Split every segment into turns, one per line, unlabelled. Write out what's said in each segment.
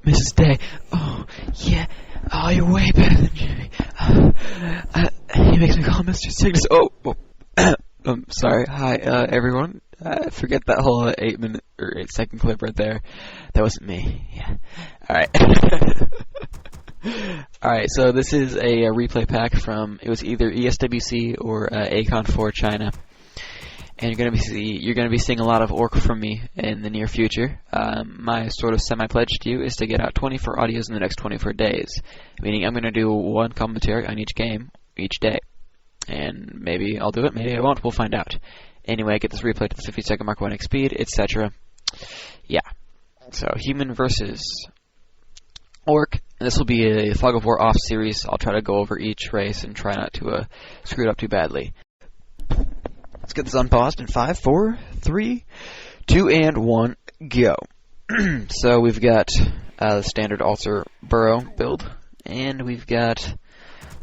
Mrs. Day. Oh, yeah. Oh, you're way better than Jimmy. He makes me call Mr. Cygnus. Oh, I'm sorry. Hi, everyone. Forget that whole 8-minute or 8-second clip right there. That wasn't me. Yeah. Alright. Alright, so this is a replay pack from, it was either ESWC or Acon 4 China. And you're gonna be seeing a lot of orc from me in the near future. My sort of semi-pledge to you is to get out 24 audios in the next 24 days. Meaning I'm gonna do one commentary on each game, each day. And maybe I'll do it, maybe I won't, we'll find out. Anyway, get this replay to the 50-second mark 1x speed, etc. Yeah. So, human versus orc. And this will be a Fog of War off series. I'll try to go over each race and try not to screw it up too badly. Let's get this unpaused in 5, 4, 3, 2, and 1, go. So we've got the standard Alter Burrow build, and we've got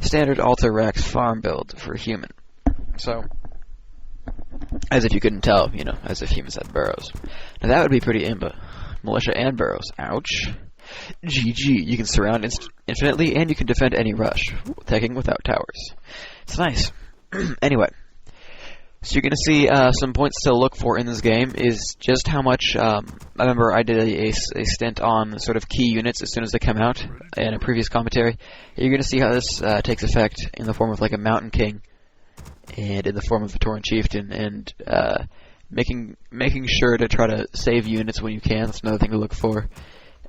the standard Alter Rex farm build for human. So, as if you couldn't tell, you know, as if humans had burrows. Now that would be pretty imba. Militia and burrows. Ouch. GG. You can surround infinitely, and you can defend any rush, taking without towers. It's nice. Anyway. So you're going to see some points to look for in this game is just how much, I remember I did a stint on sort of key units as soon as they come out in a previous commentary. You're going to see how this takes effect in the form of like a Mountain King and in the form of a Tauren Chieftain, and making sure to try to save units when you can. That's another thing to look for.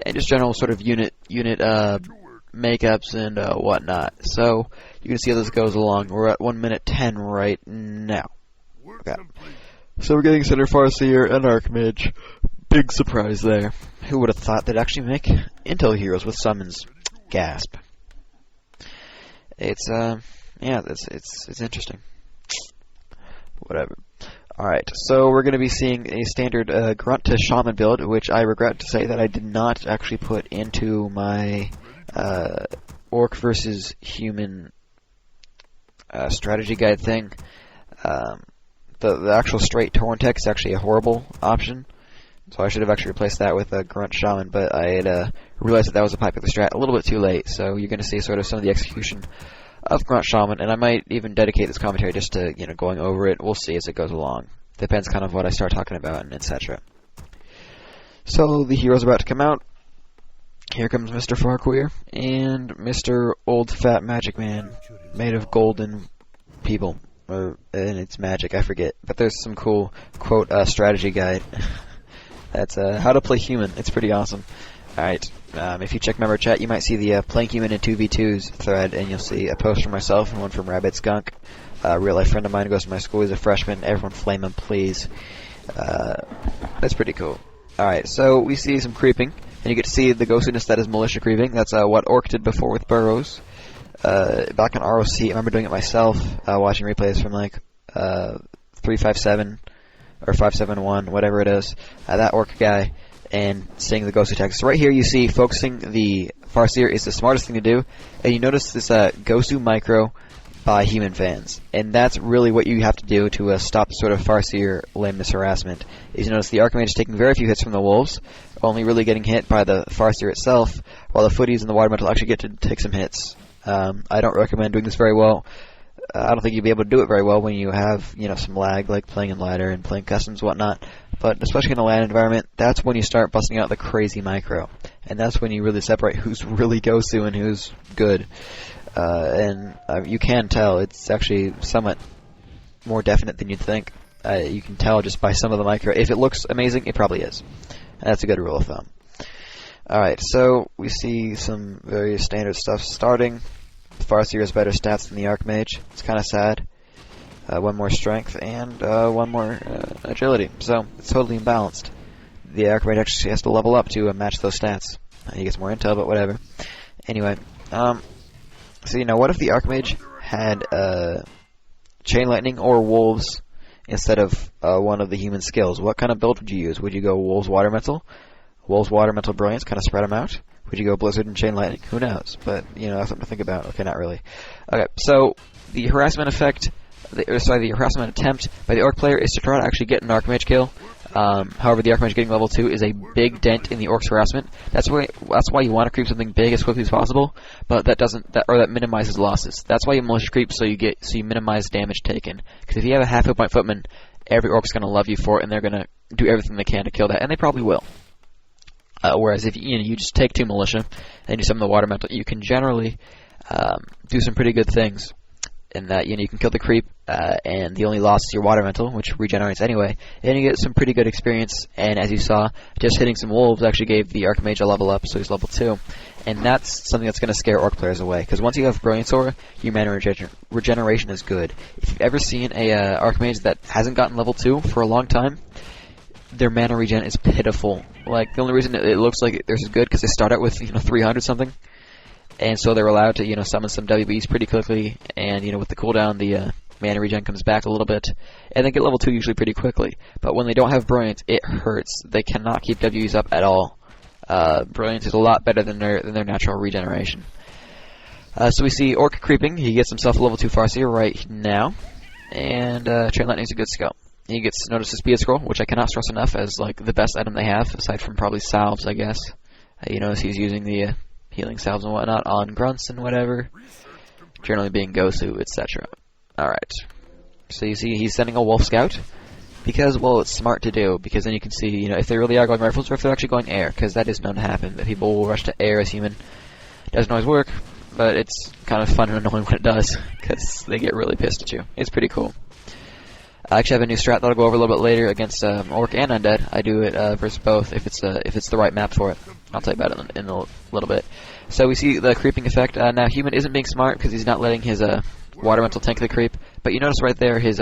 And just general sort of unit makeups and whatnot. So you can see how this goes along. We're at 1 minute 10 right now. Okay. So we're getting Center Farseer and Archmage. Big surprise there. Who would have thought they'd actually make intel heroes with summons? Gasp. It's it's interesting. Whatever. Alright, so we're going to be seeing a standard grunt to shaman build, which I regret to say that I did not actually put into my orc versus human strategy guide thing. The actual straight Tauren tech is actually a horrible option, so I should have actually replaced that with a grunt shaman, but I had realized that was a popular strat a little bit too late, so you're going to see sort of some of the execution of grunt shaman, and I might even dedicate this commentary just to, you know, going over it. We'll see as it goes along. Depends kind of what I start talking about and etc. So the hero's about to come out. Here comes Mr. Farqueer and Mr. Old Fat Magic Man, made of golden people. And it's magic, I forget. But there's some cool, quote, strategy guide. That's how to play human. It's pretty awesome. Alright, if you check member chat, you might see the playing human in 2v2s thread, and you'll see a post from myself and one from Rabbit Skunk. A real-life friend of mine who goes to my school. He's a freshman. Everyone flame him, please. That's pretty cool. Alright, so we see some creeping, and you get to see the ghostiness that is militia creeping. That's what Orc did before with burrows. Back in ROC, I remember doing it myself, watching replays from like 357 or 571, whatever it is, that orc guy, and seeing the ghost attacks. So right here you see focusing the Farseer is the smartest thing to do, and you notice this Gosu micro by human fans, and that's really what you have to do to stop the sort of Farseer lameness harassment. Is you notice the Archmage is taking very few hits from the wolves, only really getting hit by the Farseer itself, while the footies and the water metal actually get to take some hits. I don't recommend doing this very well. I don't think you'll be able to do it very well when you have, you know, some lag, like playing in ladder and playing customs and whatnot. But especially in a LAN environment, that's when you start busting out the crazy micro. And that's when you really separate who's really Gosu and who's good. And you can tell. It's actually somewhat more definite than you'd think. You can tell just by some of the micro. If it looks amazing, it probably is. And that's a good rule of thumb. Alright, so we see some very standard stuff starting. The Farseer has better stats than the Archmage. It's kind of sad. One more strength and one more agility. So it's totally imbalanced. The Archmage actually has to level up to match those stats. He gets more intel, but whatever. Anyway, so you know, what if the Archmage had Chain Lightning or Wolves instead of one of the human skills? What kind of build would you use? Would you go Wolves Water Metal? Wolves Water Metal Brilliance, kind of spread them out? Would you go Blizzard and Chain Lightning? Who knows? But, you know, that's something to think about. Okay, not really. Okay, so the harassment effect, the harassment attempt by the Orc player is to try to actually get an Archmage kill. However, the Archmage getting level 2 is a big dent in the Orc's harassment. That's why you want to creep something big as quickly as possible, but that minimizes losses. That's why you militia creep, so you minimize damage taken. Because if you have a half hit point footman, every Orc's going to love you for it, and they're going to do everything they can to kill that, and they probably will. Whereas if you just take 2 militia and do some of the water mental, you can generally do some pretty good things. In that you can kill the creep, and the only loss is your water mental, which regenerates anyway, and you get some pretty good experience. And as you saw, just hitting some wolves actually gave the Archmage a level up, so he's level 2. And that's something that's going to scare Orc players away, because once you have Brilliance Aura, your mana regeneration is good. If you've ever seen a Archmage that hasn't gotten level 2 for a long time, their mana regen is pitiful. Like, the only reason it looks like they're good because they start out with 300 something. And so they're allowed to, summon some WBs pretty quickly, and, with the cooldown, the mana regen comes back a little bit, and they get level 2 usually pretty quickly. But when they don't have Brilliance, it hurts. They cannot keep Ws up at all. Brilliance is a lot better than their natural regeneration. So we see Orc creeping. He gets himself a level 2 Farseer right now, and Train Lightning's a good scout. He gets notice the Speed Scroll, which I cannot stress enough as like the best item they have, aside from probably salves, I guess. You notice he's using the healing salves and whatnot on grunts and whatever, generally being Gosu, etc. Alright, so you see he's sending a Wolf Scout, because, well, it's smart to do, because then you can see, if they really are going rifles or if they're actually going air, because that is known to happen, that people will rush to air as human. Doesn't always work, but it's kind of fun and annoying when it does, because they get really pissed at you. It's pretty cool. I actually have a new strat that I'll go over a little bit later against Orc and Undead. I do it versus both if it's the right map for it. I'll tell you about it in a little bit. So we see the creeping effect. Now Human isn't being smart because he's not letting his water mental tank the creep. But you notice right there his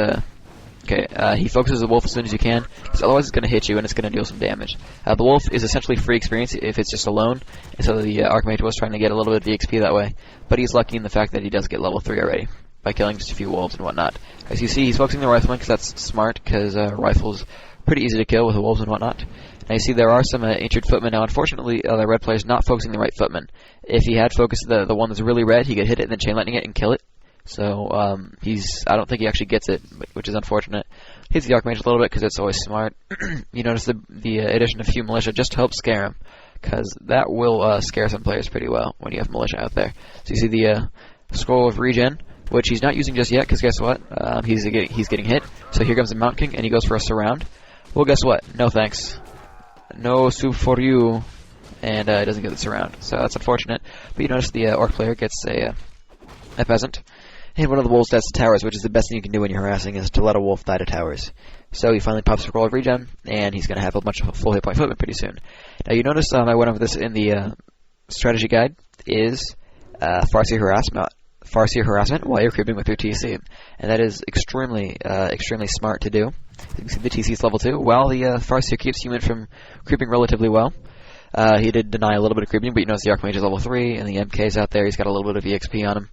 he focuses the wolf as soon as you can, because otherwise it's going to hit you and it's going to deal some damage. The wolf is essentially free experience if it's just alone, and so the Archmage was trying to get a little bit of XP that way. But he's lucky in the fact that he does get level 3 already by killing just a few wolves and whatnot. As you see, he's focusing the rifleman because that's smart, because rifles pretty easy to kill with the wolves and whatnot. Now you see there are some injured footmen. Now unfortunately the red player's not focusing the right footman. If he had focused the one that's really red, he could hit it and then chain lightning it and kill it. So I don't think he actually gets it, which is unfortunate. Hits the Archmage a little bit because it's always smart. You notice the addition of few militia just to help scare him, because that will scare some players pretty well when you have militia out there. So you see the scroll of regen, which he's not using just yet, because guess what? He's getting hit. So here comes the Mountain King, and he goes for a surround. Well, guess what? No thanks. No soup for you. And it doesn't get the surround. So that's unfortunate. But you notice the Orc player gets a peasant. And one of the wolves dies to towers, which is the best thing you can do when you're harassing, is to let a wolf die to towers. So he finally pops a scroll of regen, and he's going to have a bunch of full hit point footmen pretty soon. Now you notice I went over this in the strategy guide, is Farseer harassment while you're creeping with your TC. And that is extremely smart to do. You can see the TC is level 2. While the Farseer keeps human from creeping relatively well, he did deny a little bit of creeping, but you notice the Archmage is level 3, and the MK's out there, he's got a little bit of EXP on him.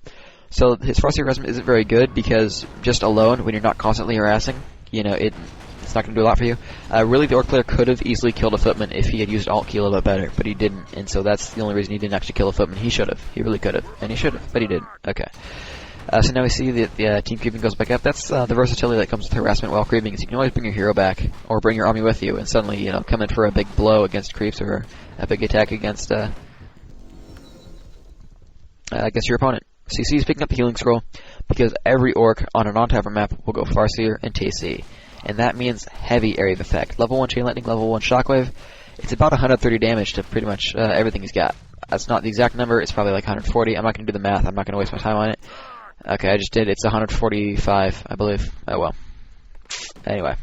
So his Farseer harassment isn't very good, because just alone, when you're not constantly harassing, it's not going to do a lot for you. Really, the Orc player could have easily killed a footman if he had used alt key a little bit better, but he didn't, and so that's the only reason he didn't actually kill a footman. He should have. He really could have, and he should have, but he didn't. Okay. So now we see that the team creeping goes back up. That's the versatility that comes with harassment while creeping, is you can always bring your hero back, or bring your army with you, and suddenly, come in for a big blow against creeps, or a big attack against your opponent. So you see he's picking up the healing scroll, because every Orc on a non-tavern map will go Farseer and TC. And that means heavy area of effect. Level 1 Chain Lightning, level 1 Shockwave. It's about 130 damage to pretty much everything he's got. That's not the exact number, it's probably like 140. I'm not going to do the math, I'm not going to waste my time on it. Okay, I just did. It's 145, I believe. Oh well. Anyway.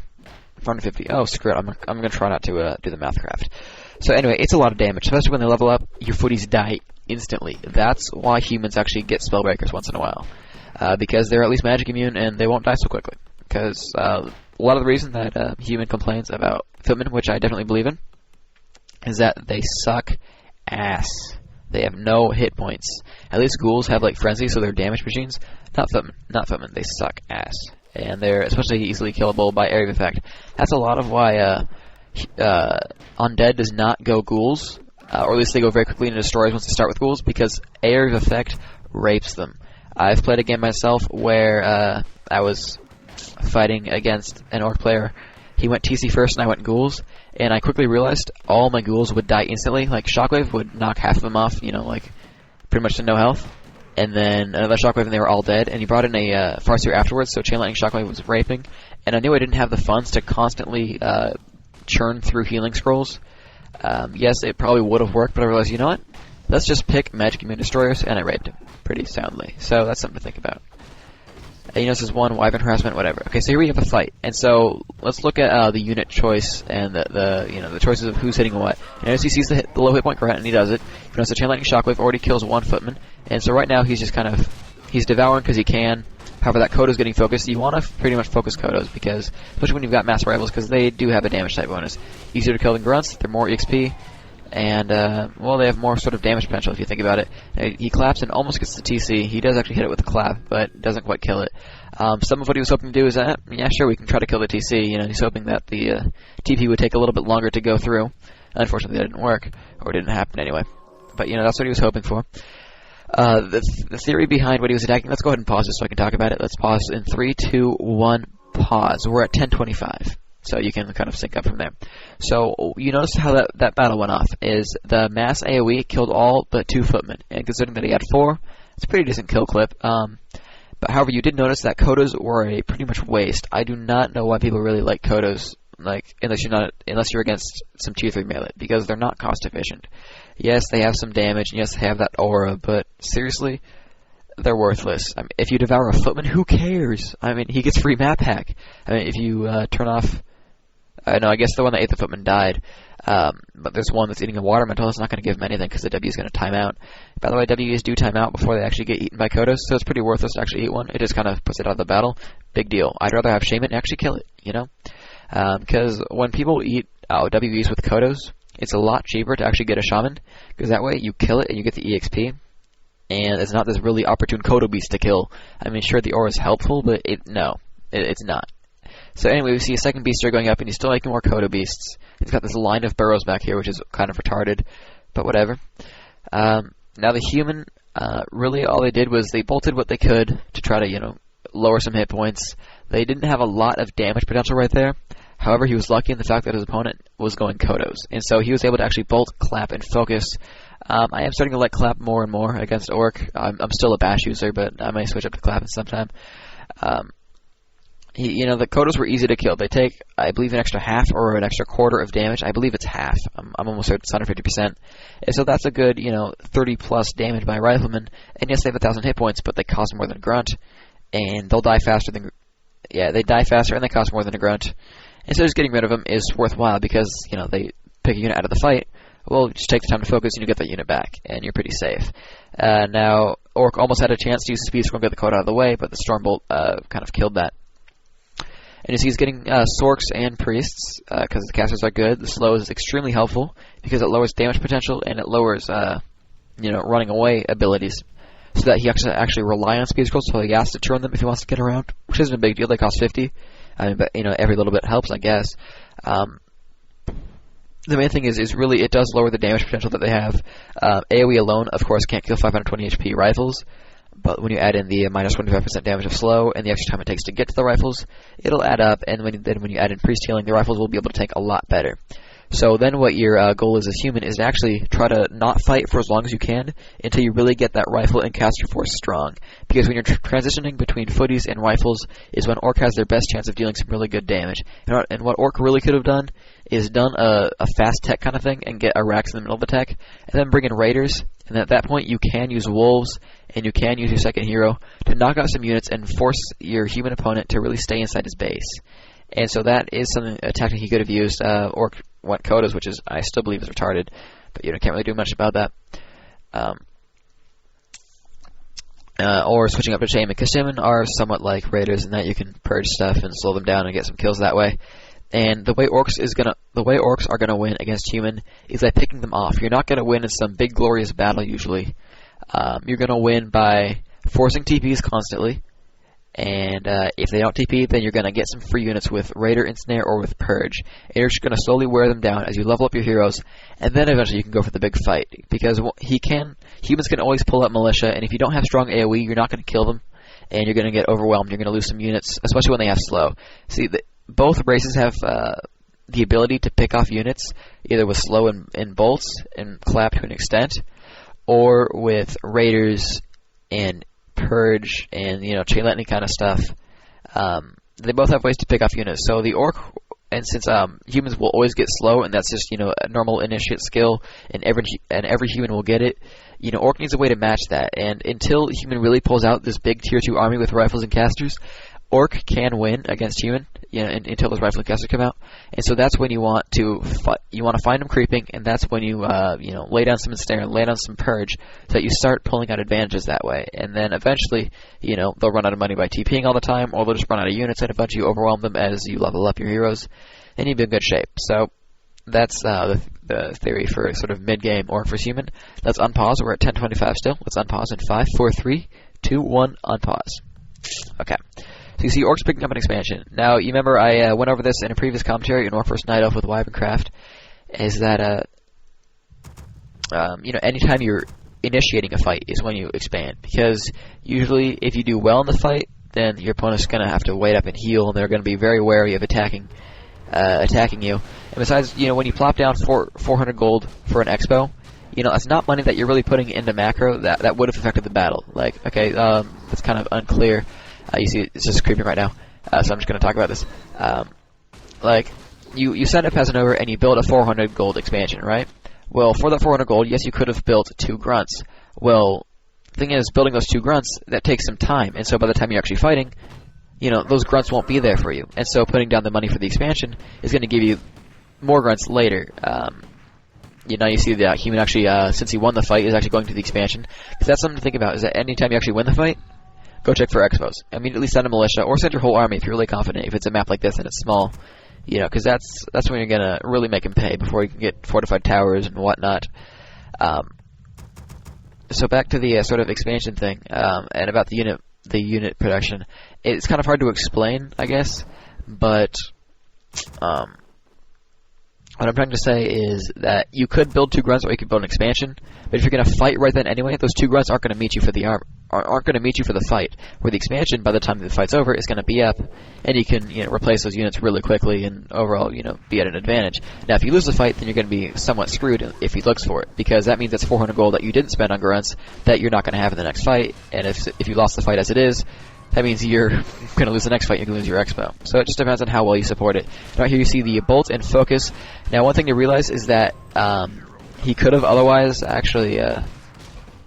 150. Oh, screw it. I'm going to try not to do the math craft. So anyway, it's a lot of damage, especially when they level up. Your footies die instantly. That's why humans actually get Spellbreakers once in a while. Because they're at least magic immune, and they won't die so quickly. Because a lot of the reason that human complains about footmen, which I definitely believe in, is that they suck ass. They have no hit points. At least ghouls have like frenzy, so they're damage machines. Not footmen. They suck ass, and they're especially easily killable by area of effect. That's a lot of why undead does not go ghouls, or at least they go very quickly into destroyers once they start with ghouls, because area of effect rapes them. I've played a game myself where I was fighting against an Orc player, he went TC first and I went ghouls, and I quickly realized all my ghouls would die instantly. Like, Shockwave would knock half of them off, you know, like, pretty much to no health. And then another Shockwave and they were all dead, and he brought in a Farseer afterwards, so Chain Lightning Shockwave was raping, and I knew I didn't have the funds to constantly churn through healing scrolls. Yes, it probably would have worked, but I realized, you know what? Let's just pick Magic Immune Destroyers, and I raped him pretty soundly. So that's something to think about. And you know, this is one, Wyvern Harassment, whatever. Okay, so here we have a fight, and so let's look at the unit choice and the choices of who's hitting what. You notice he sees the low hit point Grunt, and he does it. You notice the Chain Lightning Shockwave already kills one footman, and so right now he's just he's devouring because he can. However, that Kodo's getting focused. You want to pretty much focus Kodos, because, especially when you've got mass rivals, because they do have a damage type bonus. Easier to kill than Grunts, they're more EXP, and, well, they have more sort of damage potential if you think about it. He claps and almost gets the TC. He does actually hit it with a clap, but doesn't quite kill it. Some of what he was hoping to do is that, yeah, sure, we can try to kill the TC. You know, he's hoping that the TP would take a little bit longer to go through. Unfortunately, that didn't work, or didn't happen anyway. But, you know, that's what he was hoping for. The theory behind what he was attacking, let's go ahead and pause this so I can talk about it. Let's pause in 3, 2, 1, pause. We're at 10:25. So you can kind of sync up from there. So you notice how that battle went off is the mass AoE killed all but 2 footmen, and considering that he had 4, it's a pretty decent kill clip. But however, you did notice that Kodos were a pretty much waste. I do not know why people really like Kodos, like unless you're against some tier 3 melee, because they're not cost efficient. Yes, they have some damage, and yes, they have that aura, but seriously, they're worthless. I mean, if you devour a footman, who cares? I mean, he gets free map hack. I mean, if you turn off. No, I guess the one that ate the footman died. But there's one that's eating a water mental. It's not going to give him anything because the W is going to time out. By the way, Ws do time out before they actually get eaten by Kodos, so it's pretty worthless to actually eat one. It just kind of puts it out of the battle. Big deal. I'd rather have Shaman and actually kill it, you know? Because when people eat Ws with Kodos, it's a lot cheaper to actually get a Shaman, because that way you kill it and you get the EXP. And it's not this really opportune Kodo beast to kill. I mean, sure, the aura is helpful, but it's not. So anyway, we see a second beast here going up, and he's still making more Kodo beasts. He's got this line of burrows back here, which is kind of retarded, but whatever. Now the human, really all they did was they bolted what they could to try to, you know, lower some hit points. They didn't have a lot of damage potential right there. However, he was lucky in the fact that his opponent was going Kodos, and so he was able to actually bolt, clap, and focus. I am starting to like clap more and more against Orc. I'm still a bash user, but I may switch up to clapping sometime. The Kodos were easy to kill. They take, I believe, an extra half or an extra quarter of damage. I believe it's half. I'm almost certain it's 150%. And so that's a good, 30-plus damage by a Rifleman. And yes, they have 1,000 hit points, but they cost more than a Grunt. And they'll die faster than... Yeah, they die faster and they cost more than a Grunt. And so just getting rid of them is worthwhile because, they pick a unit out of the fight. Well, just take the time to focus and you get that unit back. And you're pretty safe. Now, Orc almost had a chance to use the Speed Scroll and get the code out of the way, but the Stormbolt kind of killed that. And you see he's getting Sorks and Priests, because the casters are good. The slow is extremely helpful, because it lowers damage potential, and it lowers, running away abilities. So that he actually rely on Speed Scrolls, so he has to turn them if he wants to get around, which isn't a big deal. They cost 50. I mean, but, every little bit helps, I guess. The main thing is really it does lower the damage potential that they have. AoE alone, of course, can't kill 520 HP rifles. But when you add in the minus 25% damage of slow and the extra time it takes to get to the rifles, it'll add up. And when you add in priest healing, the rifles will be able to tank a lot better. So then what your goal is as human is to actually try to not fight for as long as you can until you really get that rifle and caster force strong. Because when you're transitioning between footies and rifles is when Orc has their best chance of dealing some really good damage. And what Orc really could have done is done a fast tech kind of thing and get a Rax in the middle of the tech, and then bring in Raiders. And at that point, you can use Wolves, and you can use your second hero to knock out some units and force your human opponent to really stay inside his base. And so that is a tactic he could have used. Orc went Kodos, which is I still believe is retarded, but can't really do much about that. Or switching up to Shaman, because Shaman are somewhat like Raiders in that you can purge stuff and slow them down and get some kills that way. And the way Orcs are gonna win against human is by picking them off. You're not gonna win in some big glorious battle usually. You're gonna win by forcing TPs constantly. And if they don't TP, then you're going to get some free units with Raider, Ensnare, or with Purge. And you're just going to slowly wear them down as you level up your heroes, and then eventually you can go for the big fight. Because humans can always pull up Militia, and if you don't have strong AoE, you're not going to kill them, and you're going to get overwhelmed. You're going to lose some units, especially when they have slow. See, both races have the ability to pick off units, either with slow and bolts and clap to an extent, or with raiders and purge and chain lightning kind of stuff. They both have ways to pick off units. So the orc, and since humans will always get slow, and that's just a normal initiate skill, and every human will get it. Orc needs a way to match that, and until human really pulls out this big tier 2 army with rifles and casters, orc can win against human, until those rifle and casters come out. And so that's when you want to find them creeping, and that's when you lay down some ensnare and lay down some purge, so that you start pulling out advantages that way. And then eventually, they'll run out of money by TPing all the time, or they'll just run out of units, and eventually you overwhelm them as you level up your heroes, and you'll be in good shape. So that's the theory for sort of mid-game orc versus human. Let's unpause. We're at 10:25 still. Let's unpause in 5, 4, 3, 2, 1, unpause. Okay. So you see orcs picking up an expansion. Now, you remember I went over this in a previous commentary in Orc vs. Night Elf with Wyverncraft, is that, anytime you're initiating a fight is when you expand. Because usually if you do well in the fight, then your opponent's going to have to wait up and heal, and they're going to be very wary of attacking you. And besides, when you plop down 400 gold for an expo, that's not money that you're really putting into macro that would have affected the battle. Like, okay, that's kind of unclear. You see, it's just creeping right now, so I'm just going to talk about this. You send a peasant over and you build a 400 gold expansion, right? Well, for that 400 gold, yes, you could have built 2 grunts. Well, the thing is, building those 2 grunts, that takes some time, and so by the time you're actually fighting, those grunts won't be there for you. And so putting down the money for the expansion is going to give you more grunts later. You see that human actually, since he won the fight, is actually going to the expansion. Because that's something to think about, is that anytime you actually win the fight, go check for expos. Immediately send a militia, or send your whole army if you're really confident, if it's a map like this and it's small. Because that's when you're going to really make him pay, before you can get fortified towers and whatnot. So back to the sort of expansion thing, and about the unit production. It's kind of hard to explain, I guess, but what I'm trying to say is that you could build 2 grunts, or you could build an expansion, but if you're going to fight right then anyway, those 2 grunts aren't going to meet you for the aren't going to meet you for the fight. Where the expansion, by the time the fight's over, is going to be up, and you can replace those units really quickly and overall be at an advantage. Now, if you lose the fight, then you're going to be somewhat screwed if he looks for it, because that means that's 400 gold that you didn't spend on grunts that you're not going to have in the next fight. And if you lost the fight as it is, that means you're going to lose the next fight, you're going to lose your expo. So it just depends on how well you support it. Right here you see the bolt and focus. Now, one thing to realize is that he could have otherwise actually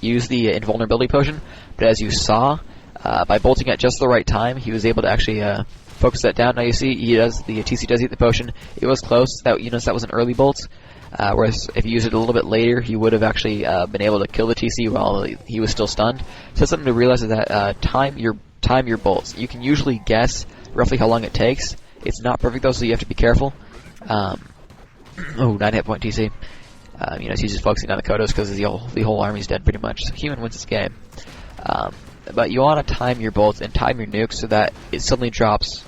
used the invulnerability potion, but as you saw, by bolting at just the right time, he was able to actually focus that down. Now you see the TC does eat the potion. It was close. That was an early bolt. Whereas if you use it a little bit later, he would have actually been able to kill the TC while he was still stunned. So that's something to realize, is that time your bolts. You can usually guess roughly how long it takes. It's not perfect though, so you have to be careful. 9 hit point TC. He's just focusing on the Kodos because the whole army's dead pretty much. So human wins this game. But you want to time your bolts and time your nukes so that it suddenly drops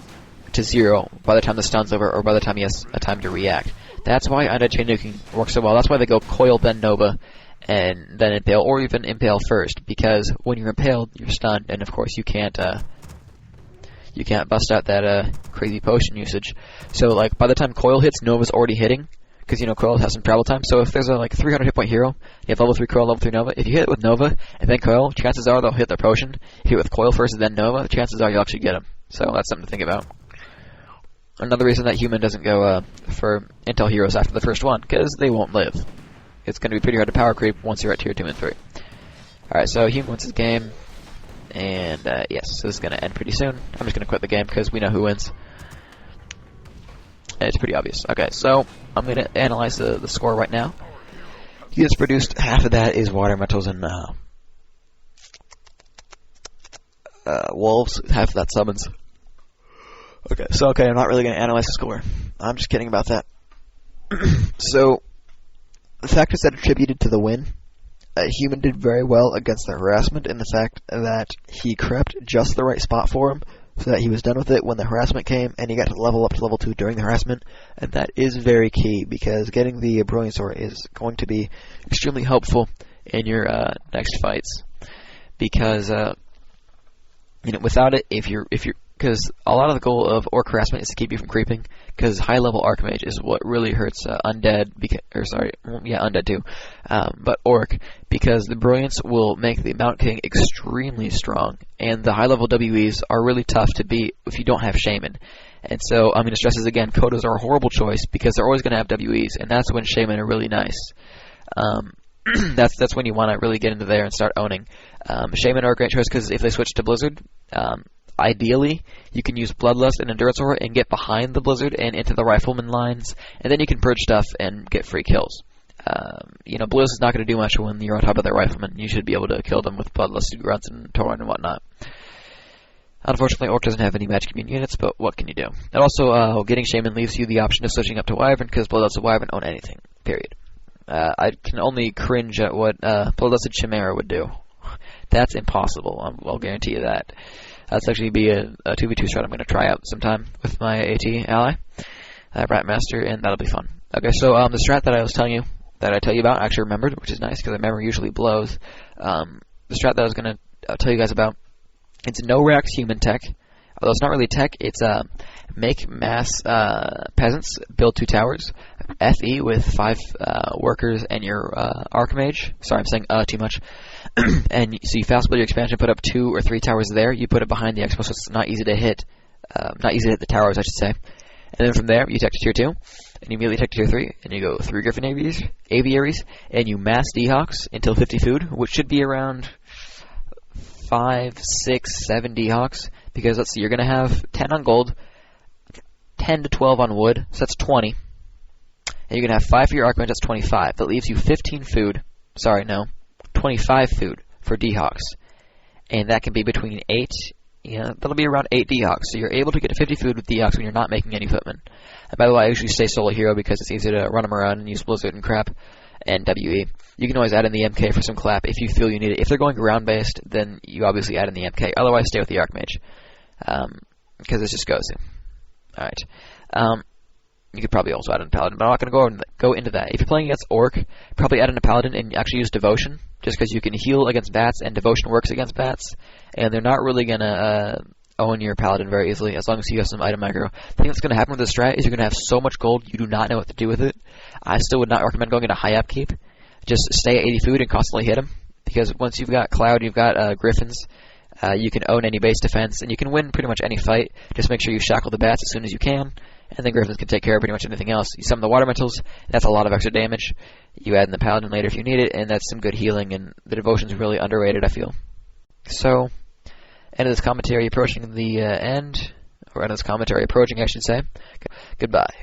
to 0 by the time the stun's over, or by the time he has a time to react. That's why anti-chain nuking works so well. That's why they go coil, then Nova, and then impale, or even impale first, because when you're impaled, you're stunned, and of course you can't bust out that crazy potion usage. So like by the time coil hits, Nova's already hitting, because coil has some travel time. So if there's a 300 hit point hero, you have level 3 coil, level 3 Nova. If you hit it with Nova and then coil, chances are they'll hit their potion. If you hit it with coil first and then Nova, chances are you'll actually get them. So that's something to think about. Another reason that human doesn't go for intel heroes after the first one, because they won't live. It's going to be pretty hard to power creep once you're at tier 2 and 3. Alright, so human wins his game, and yes, so this is going to end pretty soon. I'm just going to quit the game because we know who wins. And it's pretty obvious. Okay, so I'm going to analyze the score right now. He has produced half of that is water metals and wolves, half of that summons. Okay, I'm not really going to analyze the score. I'm just kidding about that. So, the factors that attributed to the win, human did very well against the harassment, in the fact that he crept just the right spot for him, so that he was done with it when the harassment came, and he got to level up to level 2 during the harassment, and that is very key, because getting the Brilliant Sword is going to be extremely helpful in your next fights, because without it, if you're because a lot of the goal of Orc harassment is to keep you from creeping, because high-level Archmage is what really hurts Undead, Undead too, but Orc, because the Brilliance will make the Mount King extremely strong, and the high-level WEs are really tough to beat if you don't have Shaman. And so I'm going to stress this again, Kodos are a horrible choice, because they're always going to have WEs, and that's when Shaman are really nice. That's when you want to really get into there and start owning. Shaman are a great choice, because if they switch to Blizzard, ideally, you can use Bloodlust and Endurance Aura and get behind the Blizzard and into the Rifleman lines, and then you can purge stuff and get free kills. Blizz is not going to do much when you're on top of their Rifleman. You should be able to kill them with Bloodlusted Grunts and Tauren and whatnot. Unfortunately, Orc doesn't have any Magic Immune units, but what can you do? And also, getting Shaman leaves you the option of switching up to Wyvern, because Bloodlusted Wyvern own anything, period. I can only cringe at what Bloodlusted Chimera would do. That's impossible, I'll guarantee you that. That's actually be a 2v2 strat I'm going to try out sometime with my AT ally, Ratmaster, and that'll be fun. Okay, so the strat that I was telling you, that I tell you about, I actually remembered, which is nice, because my memory usually blows. The strat that I was going to tell you guys about, it's no Rex human tech, although it's not really tech, it's make mass peasants, build 2 towers, FE with 5 workers and your Archmage. Sorry, I'm saying too much. And so you fast build your expansion, put up 2 or 3 towers there. You put it behind the expo, so it's not easy to hit. Not easy to hit the towers, I should say. And then from there, you tech to tier 2, and you immediately tech to tier 3, and you go 3 Griffin Aviaries, and you mass D-Hawks until 50 food, which should be around 5, 6, 7 D-Hawks, because let's see, you're going to have 10 on gold, 10 to 12 on wood, so that's 20. And you're going to have 5 for your Archmage, that's 25. That leaves you 15 food. Sorry, no. 25 food for D-Hawks. And that can be between 8, that'll be around 8 D-Hawks. So you're able to get to 50 food with D-Hawks when you're not making any footmen. And by the way, I usually stay solo hero because it's easy to run them around and use Blizzard and crap. And WE. You can always add in the MK for some clap if you feel you need it. If they're going ground-based, then you obviously add in the MK. Otherwise, stay with the Archmage. Because this just goes. Alright. You could probably also add in a Paladin, but I'm not going to go into that. If you're playing against Orc, probably add in a Paladin and actually use Devotion, just because you can heal against bats, and Devotion works against bats, and they're not really going to own your Paladin very easily, as long as you have some item micro. The thing that's going to happen with this strat is you're going to have so much gold, you do not know what to do with it. I still would not recommend going into high upkeep. Just stay at 80 food and constantly hit them, because once you've got Cloud, you've got Griffins, you can own any base defense, and you can win pretty much any fight. Just make sure you shackle the bats as soon as you can, and then Griffins can take care of pretty much anything else. You summon the Water Elementals, and that's a lot of extra damage. You add in the Paladin later if you need it, and that's some good healing, and the Devotion's really underrated, I feel. So, end of this commentary approaching the end, or end of this commentary approaching, I should say. Goodbye.